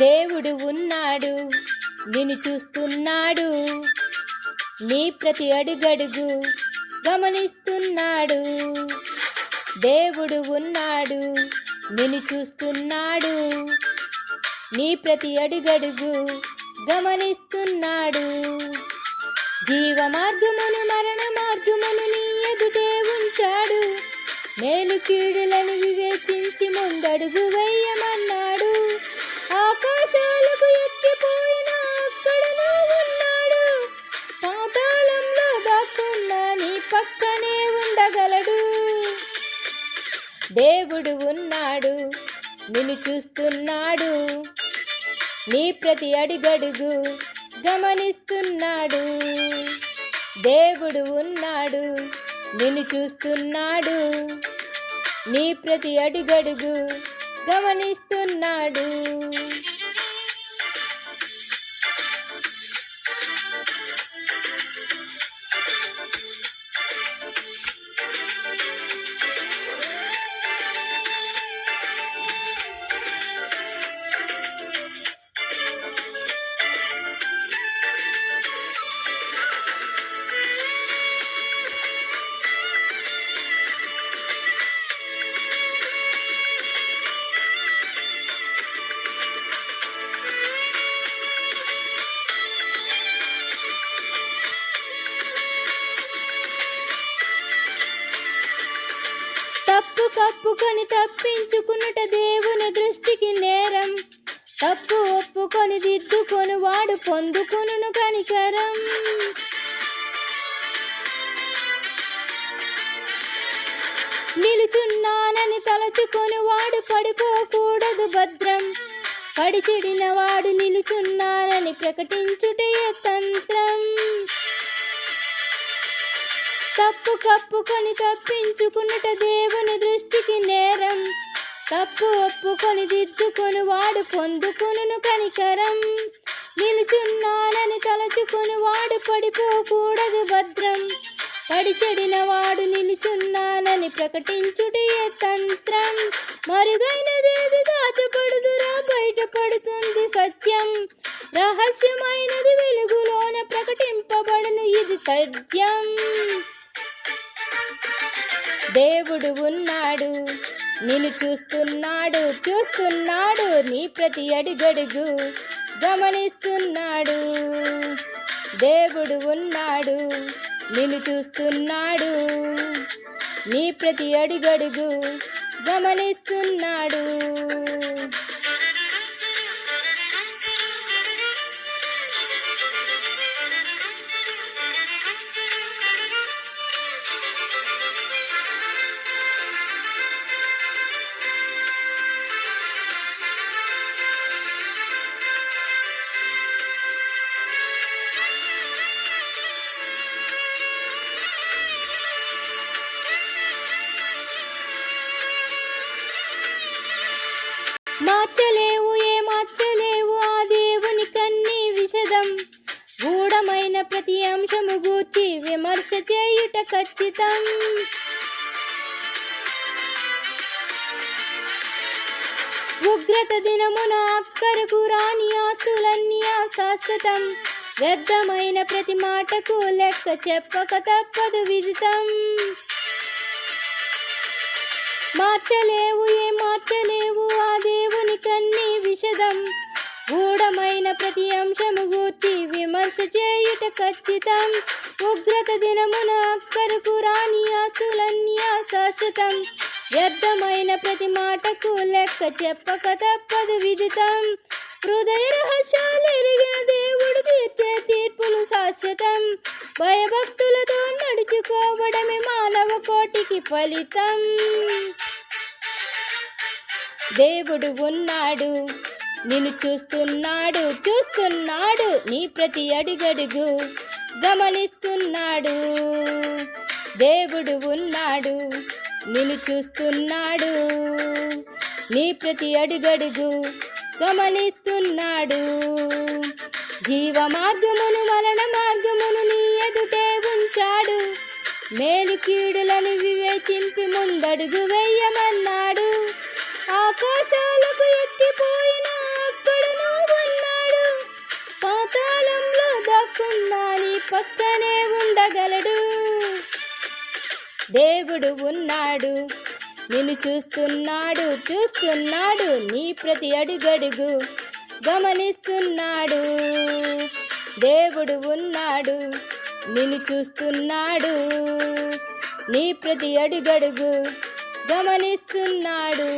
దేవుడు ఉన్నాడు, నిన్ను చూస్తున్నాడు, నీ ప్రతి అడుగడుగు గమనిస్తున్నాడు. దేవుడు ఉన్నాడు, నిన్ను చూస్తున్నాడు, నీ ప్రతి అడుగడుగు గమనిస్తున్నాడు. జీవ మార్గమును మరణ మార్గమును నీ ఎదుటే ఉంచాడు. మేలు కీడులను వివేచించి ముందడుగు వేయమన్నాడు. ఆకాశాలకు ఎక్కిపోయినా అక్కడను ఉన్నాడు. పాతాళంలో దాక్కున్నా నీ పక్కనే ఉండగలడు. దేవుడు ఉన్నాడు, నిన్ను చూస్తున్నాడు, నీ ప్రతి అడుగడుగు గమనిస్తున్నాడు. దేవుడు ఉన్నాడు, నిన్ను చూస్తున్నాడు, నీ ప్రతి అడుగడుగు గమనిస్తున్నాడు. తప్పు కప్పుకొని తప్పించుకున్నట దేవుని దృష్టికి నేరం. తప్పు ఒప్పుకొని దిద్దుకొని వాడు పొందుకొనును కనికరం. నిలుచున్నానని తలచుకొని వాడు పడిపోకూడదు భద్రం. పడిచెడిన వాడు నిలుచున్నానని ప్రకటించుటయే తంత్రం. తప్పు కప్పుకొని తప్పించుకున్నట దేవుని దృష్టికి నేరం. తప్పు ఒప్పుకొని దిద్దుకొని వాడు పొందుకొనును కనికరం. నిలుచున్నానని తలచుకొని వాడు పడిపోకూడదు భద్రం. పడిచెడిన వాడు నిలుచున్నానని ప్రకటించుటయే తంత్రం. మరుగైనదేది దాచపడుదురా, బయటపడుతుంది సత్యం. రహస్యమైనది వెలుగులోన ప్రకటింపబడును, ఇది తథ్యం. దేవుడు ఉన్నాడు, నిన్ను చూస్తున్నాడు, చూస్తున్నాడు, నీ ప్రతి అడుగడుగు గమనిస్తున్నాడు. దేవుడు ఉన్నాడు, నిన్ను చూస్తున్నాడు, నీ ప్రతి అడుగడుగు గమనిస్తున్నాడు. మార్చలేవు, మార్చలేవు ఆ దేవుని కన్నీ విషదం. గూఢమైన ప్రతి అంశము గూర్చి విమర్శ చేయుట ఖచ్చితం. ఉగ్రత దినమున అక్కరకు రాని ఆస్తులన్నీ అశాశ్వతం. వ్యర్థమైన ప్రతి మాటకు లెక్క చెప్పక తప్పదు విదితం. మార్చలేవు, మార్చలేవు ఆ దేవుని కన్నీ విషదం. గూఢమైన ప్రతి అంశము గూర్చి విమర్శ చేయుట ఖచ్చితం. ఉగ్రత దినమున అక్కరకు రాని ఆస్తులన్నీ అశాశ్వతం. వ్యర్థమైన ప్రతి మాటకు లెక్క చెప్పక తప్పదు విదితం. హృదయ రహస్యాలు ఎరిగిన దేవుడు తీర్చే తీర్పులు శాశ్వతం. భయభక్తులతో నడుచుకోవడమే మానవ కోటికి ఫలితం. దేవుడు ఉన్నాడు, నిన్ను చూస్తున్నాడు, చూస్తున్నాడు, నీ ప్రతి అడుగడుగు గమనిస్తున్నాడు. దేవుడు ఉన్నాడు, నిన్ను చూస్తున్నాడు, నీ ప్రతి అడుగడుగు గమనిస్తున్నాడు. జీవ మార్గమును మరణ మార్గమును నీ ఎదుటే ఉంచాడు. మేలు కీడులను వివేచింపి ముందడుగు వేయమన్నాడు. ఆకాశాలకు ఎక్కిపోయినా అక్కడను దాక్కున్నా నీ పక్కనే ఉండగలడు. దేవుడు ఉన్నాడు, నిన్ను చూస్తున్నాడు, చూస్తున్నాడు, నీ ప్రతి అడుగడుగు గమనిస్తున్నాడు. దేవుడు ఉన్నాడు, నిన్ను చూస్తున్నాడు, నీ ప్రతి అడుగడుగు గమనిస్తున్నాడు.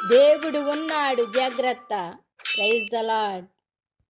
దేవుడు ఉన్నాడు, జాగ్రత్త. Praise the lord.